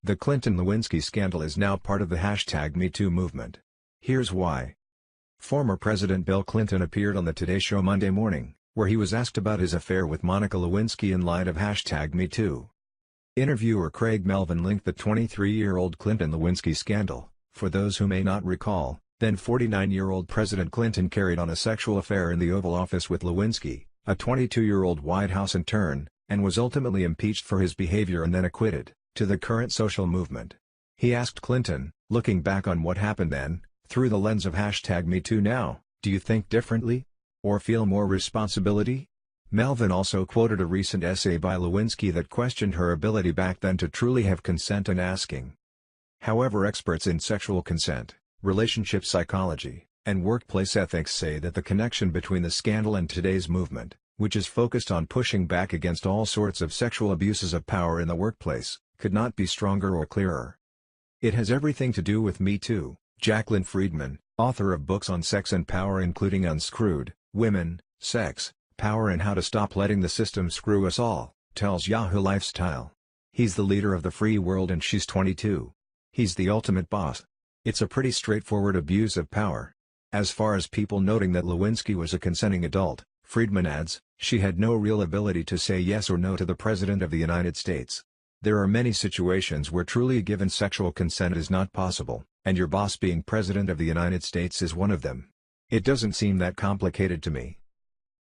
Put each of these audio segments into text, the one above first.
The Clinton-Lewinsky scandal is now part of the #MeToo movement. Here's why. Former President Bill Clinton appeared on the Today Show Monday morning, where he was asked about his affair with Monica Lewinsky in light of #MeToo. Interviewer Craig Melvin linked the 23-year-old Clinton-Lewinsky scandal. For those who may not recall, then 49-year-old President Clinton carried on a sexual affair in the Oval Office with Lewinsky, a 22-year-old White House intern, and was ultimately impeached for his behavior and then acquitted, to the current social movement. He asked Clinton, looking back on what happened then, through the lens of #MeToo now, do you think differently? Or feel more responsibility? Melvin also quoted a recent essay by Lewinsky that questioned her ability back then to truly have consent and asking. However, experts in sexual consent, relationship psychology, and workplace ethics say that the connection between the scandal and today's movement, which is focused on pushing back against all sorts of sexual abuses of power in the workplace, could not be stronger or clearer. It has everything to do with Me Too. Jacqueline Friedman, author of books on sex and power including Unscrewed, Women, Sex, Power and How to Stop Letting the System Screw Us All, tells Yahoo Lifestyle. He's the leader of the free world and she's 22. He's the ultimate boss. It's a pretty straightforward abuse of power. As far as people noting that Lewinsky was a consenting adult, Friedman adds, she had no real ability to say yes or no to the President of the United States. There are many situations where truly given sexual consent is not possible, and your boss being President of the United States is one of them. It doesn't seem that complicated to me.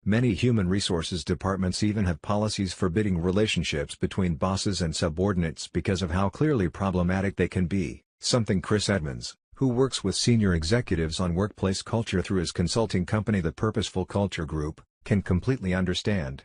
Many human resources departments even have policies forbidding relationships between bosses and subordinates because of how clearly problematic they can be, something Chris Edmonds, who works with senior executives on workplace culture through his consulting company The Purposeful Culture Group, can completely understand.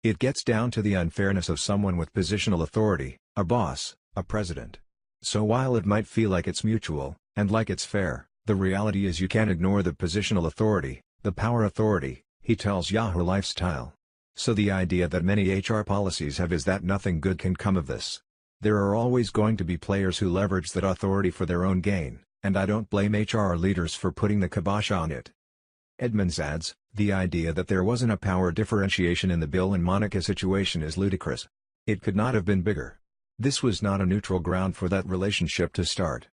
It gets down to the unfairness of someone with positional authority, a boss, a president. So while it might feel like it's mutual, and like it's fair, the reality is you can't ignore the positional authority, the power authority, he tells Yahoo Lifestyle. So the idea that many HR policies have is that nothing good can come of this. There are always going to be players who leverage that authority for their own gain, and I don't blame HR leaders for putting the kibosh on it. Edmonds adds, the idea that there wasn't a power differentiation in the Bill and Monica situation is ludicrous. It could not have been bigger. This was not a neutral ground for that relationship to start.